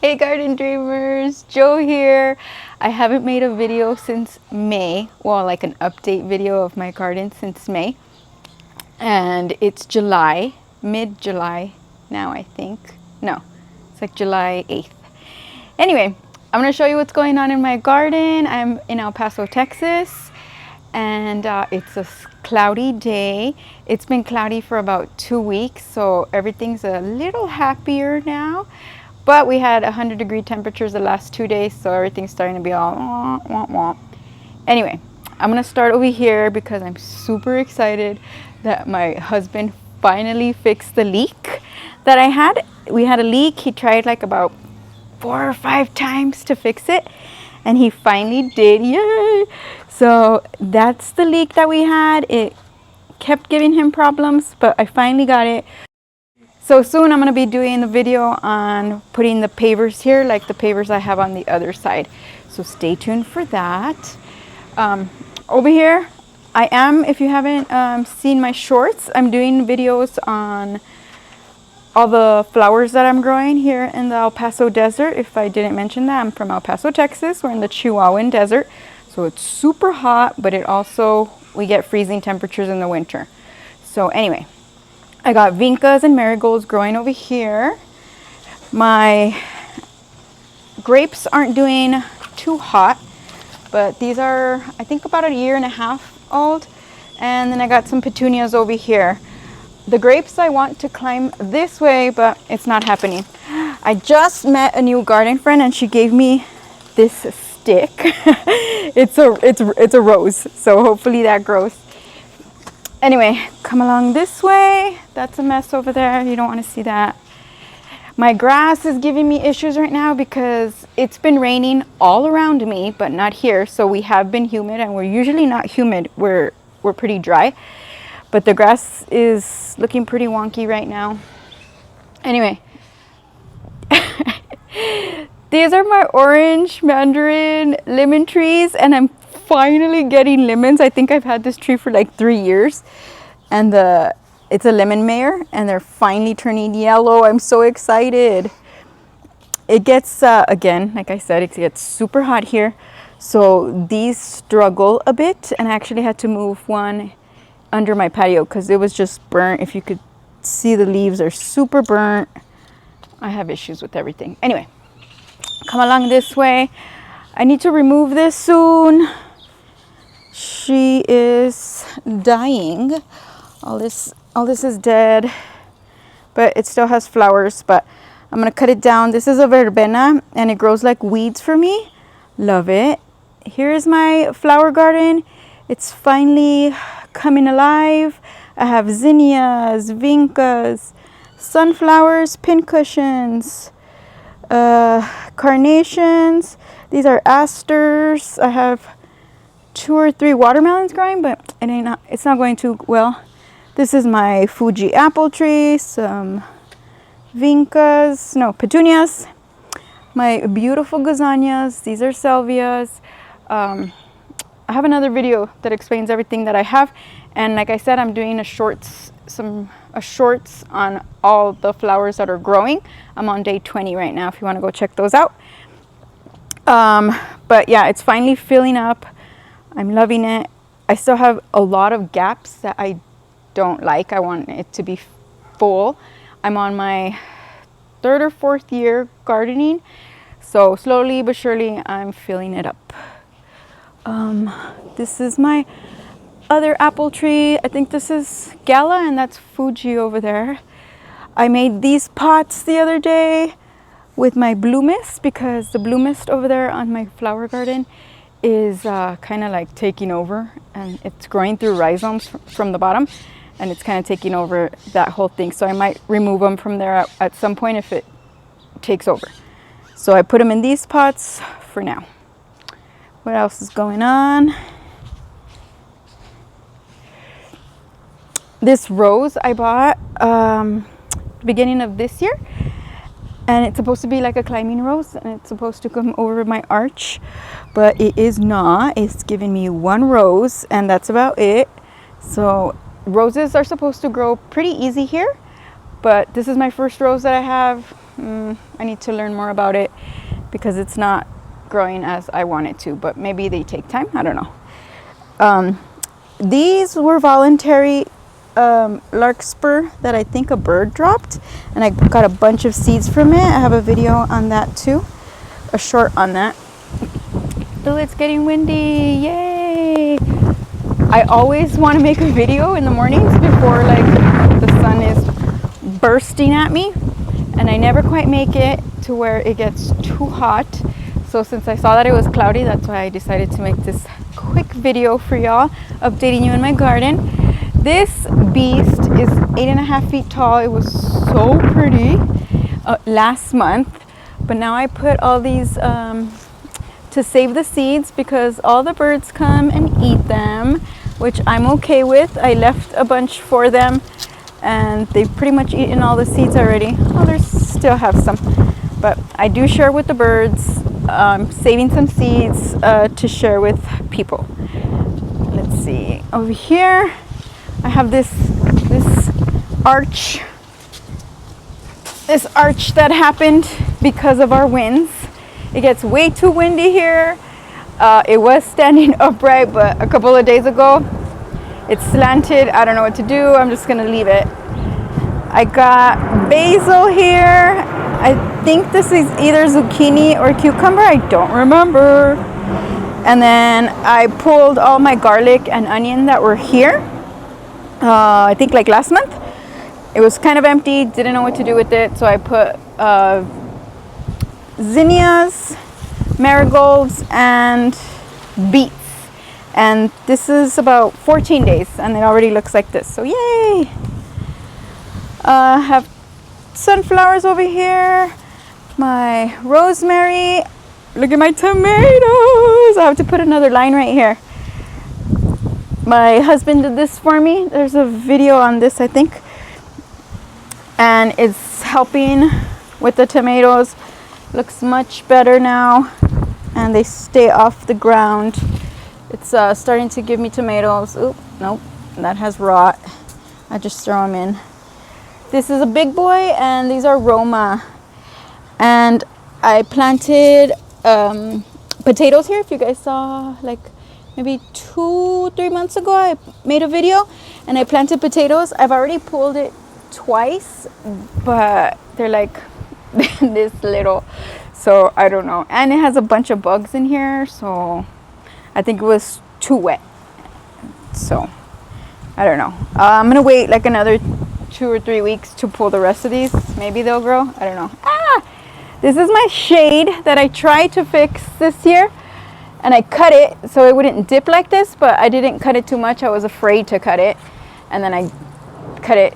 Hey garden dreamers, Joe here. I haven't made a video since May, well, like an update video of my garden since May. And it's July, mid-July now, I think. No, it's like July 8th. Anyway, I'm gonna show you what's going on in my garden. I'm in El Paso, Texas, and it's a cloudy day. It's been cloudy for about 2 weeks, so everything's a little happier now. But we had 100-degree temperatures the last 2 days, so everything's starting to be all womp, womp, womp. Anyway, I'm gonna start over here because I'm super excited that my husband finally fixed the leak that I had. We had a leak. He tried like about 4 or 5 times to fix it, and he finally did. Yay! So that's the leak that we had. It kept giving him problems, but I finally got it. So soon I'm going to be doing the video on putting the pavers here, like the pavers I have on the other side. So stay tuned for that. Over here, I am, if you haven't seen my shorts, I'm doing videos on all the flowers that I'm growing here in the El Paso desert. If I didn't mention that, I'm from El Paso, Texas. We're in the Chihuahuan desert. So it's super hot, but it also, we get freezing temperatures in the winter. So anyway, I got vincas and marigolds growing over here. My grapes aren't doing too hot, but these are, I think, about 1.5 years old. And then I got some petunias over here. The grapes I want to climb this way, but it's not happening. I just met a new garden friend and she gave me this stick. it's a rose, so hopefully that grows. Anyway, come along this way. That's a mess over there. You don't want to see that. My grass is giving me issues right now because it's been raining all around me, but not here. So we have been humid, and we're usually not humid. We're pretty dry. But the grass is looking pretty wonky right now. Anyway, these are my orange, mandarin, lemon trees, and I'm finally getting lemons. I think I've had this tree for like 3 years, and it's a lemon mare, and they're finally turning yellow. I'm so excited. It gets, again, like I said, it gets super hot here. So these struggle a bit, and I actually had to move one under my patio because it was just burnt. If you could see, the leaves are super burnt. I have issues with everything. Anyway, come along this way. I need to remove this soon. She is dying. All this is dead, but it still has flowers. But I'm gonna cut it down. This is a verbena, and it grows like weeds for me. Love it. Here's my flower garden. It's finally coming alive. I have zinnias, vincas, sunflowers, pincushions, carnations. These are asters. I have 2 or 3 watermelons growing, but it's not going too well. This is my Fuji apple tree, some petunias, my beautiful gazanias. These are salvias. I have another video that explains everything that I have, and like I said, I'm doing a shorts on all the flowers that are growing. I'm on day 20 right now if you want to go check those out. But yeah, it's finally filling up. I'm loving it. I still have a lot of gaps that I don't like. I want it to be full. I'm on my 3rd or 4th year gardening, so slowly but surely I'm filling it up. This is my other apple tree. I think this is Gala, and that's Fuji over there. I made these pots the other day with my blue mist because the blue mist over there on my flower garden is kind of like taking over, and it's growing through rhizomes from the bottom, and it's kind of taking over that whole thing. So I might remove them from there at some point if it takes over. So I put them in these pots for now. What else is going on? This rose I bought beginning of this year, and it's supposed to be like a climbing rose, and it's supposed to come over my arch, but it is not. It's giving me 1 rose, and that's about it. So roses are supposed to grow pretty easy here, but this is my first rose that I have. I need to learn more about it because it's not growing as I want it to, but maybe they take time. I don't know. These were voluntary larkspur that I think a bird dropped, and I got a bunch of seeds from it. I have a video on that too, a short on that. Oh, it's getting windy, yay! I always want to make a video in the mornings before like the sun is bursting at me, and I never quite make it to where it gets too hot. So since I saw that it was cloudy, that's why I decided to make this quick video for y'all, updating you in my garden. This beast is 8.5 feet tall. It was so pretty last month, but now I put all these to save the seeds because all the birds come and eat them, which I'm okay with. I left a bunch for them and they've pretty much eaten all the seeds already. Oh, there's still have some, but I do share with the birds, saving some seeds to share with people. Let's see, over here I have this arch that happened because of our winds. It gets way too windy here. It was standing upright, but a couple of days ago it's slanted. I don't know what to do. I'm just gonna leave it. I got basil here. I think this is either zucchini or cucumber. I don't remember. And then I pulled all my garlic and onion that were here. I think like last month. It was kind of empty. Didn't know what to do with it. So I put zinnias, marigolds, and beets. And this is about 14 days and it already looks like this. So yay! I have sunflowers over here, my rosemary. Look at my tomatoes. I have to put another line right here. My husband did this for me. There's a video on this, I think, and it's helping with the tomatoes. Looks much better now and they stay off the ground. It's starting to give me tomatoes. Oop, nope, that has rot. I just throw them in. This is a big boy and these are Roma. And I planted potatoes here. If you guys saw, like maybe 2-3 months ago, I made a video and I planted potatoes. I've already pulled it twice, but they're like this little, so I don't know. And it has a bunch of bugs in here, so I think it was too wet. So I don't know. I'm gonna wait like another 2 or 3 weeks to pull the rest of these. Maybe they'll grow. I don't know. This is my shade that I tried to fix this year, and I cut it so it wouldn't dip like this, but I didn't cut it too much. I was afraid to cut it, and then I cut it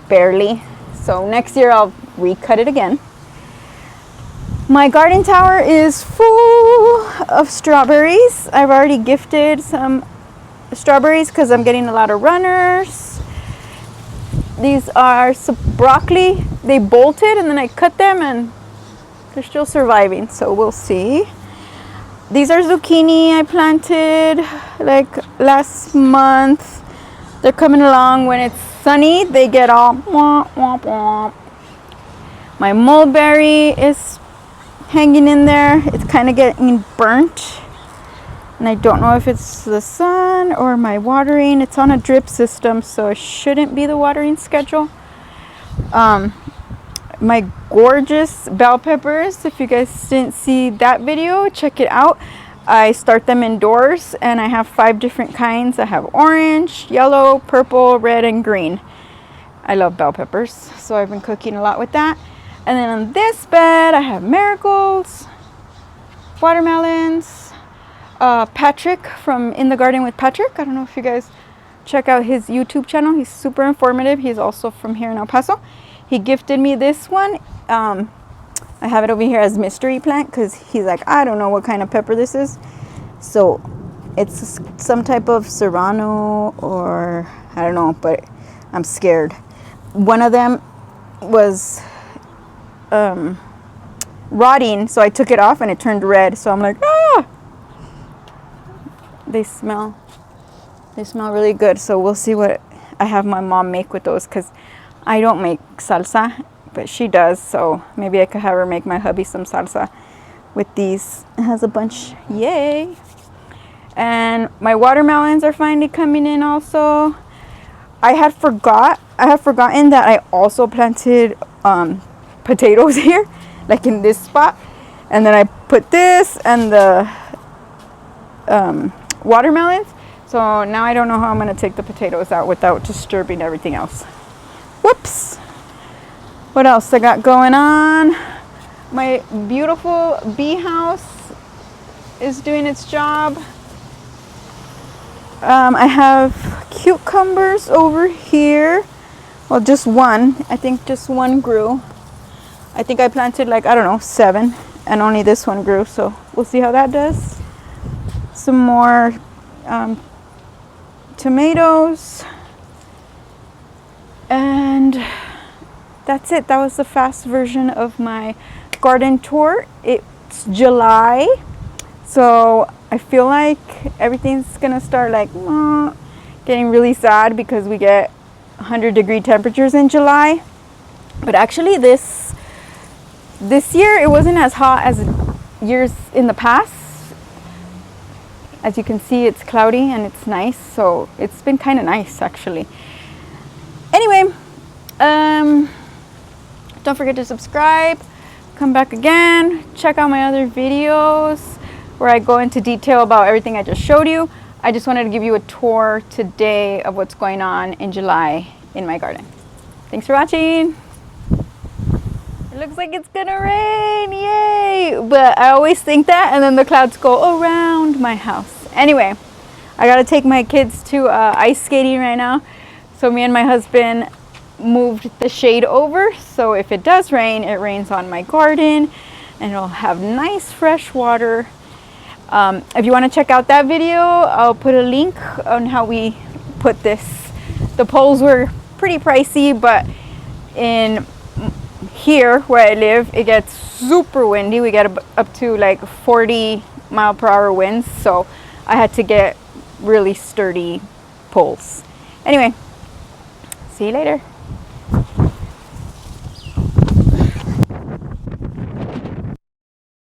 barely. So next year I'll recut it again. My garden tower is full of strawberries. I've already gifted some strawberries because I'm getting a lot of runners. These are some broccoli. They bolted and then I cut them and they're still surviving, so we'll see. These are zucchini I planted like last month. They're coming along. When it's sunny, they get all womp, womp, womp. My mulberry is hanging in there. It's kind of getting burnt. And I don't know if it's the sun or my watering. It's on a drip system, so it shouldn't be the watering schedule. My gorgeous bell peppers, if you guys didn't see that video, check it out. I start them indoors and I have 5 different kinds. I have orange, yellow, purple, red, and green. I love bell peppers, so I've been cooking a lot with that. And then on this bed, I have marigolds, watermelons, Patrick from In the Garden with Patrick. I don't know if you guys check out his YouTube channel. He's super informative. He's also from here in El Paso. He gifted me this one. I have it over here as mystery plant because he's like, I don't know what kind of pepper this is. So it's some type of serrano or I don't know, but I'm scared. One of them was rotting, so I took it off and it turned red. So I'm like, ah! They smell really good. So we'll see what I have my mom make with those because I don't make salsa but she does, so maybe I could have her make my hubby some salsa with these. It has a bunch, yay. And my watermelons are finally coming in also. I have forgotten that I also planted potatoes here, like in this spot. And then I put this and the watermelons. So now I don't know how I'm going to take the potatoes out without disturbing everything else. Whoops. What else I got going on? My beautiful bee house is doing its job. I have cucumbers over here. Well, just one. I think just one grew. I think I planted like, I don't know, 7, and only this one grew. So we'll see how that does. Some more tomatoes. And that's it. That was the fast version of my garden tour. It's July. So I feel like everything's gonna start like getting really sad because we get 100-degree temperatures in July. But actually this year it wasn't as hot as years in the past. As you can see, it's cloudy and it's nice, so it's been kind of nice actually. Anyway, don't forget to subscribe, come back again, check out my other videos where I go into detail about everything I just showed you. I just wanted to give you a tour today of what's going on in July in my garden. Thanks for watching. It looks like it's gonna rain, yay! But I always think that, and then the clouds go around my house. Anyway, I gotta take my kids to ice skating right now. So me and my husband moved the shade over, so if it does rain, it rains on my garden and it'll have nice fresh water. If you want to check out that video, I'll put a link on how we put this. The poles were pretty pricey, but in here where I live, it gets super windy. We get up to like 40-mile-per-hour winds, so I had to get really sturdy poles. Anyway, see you later.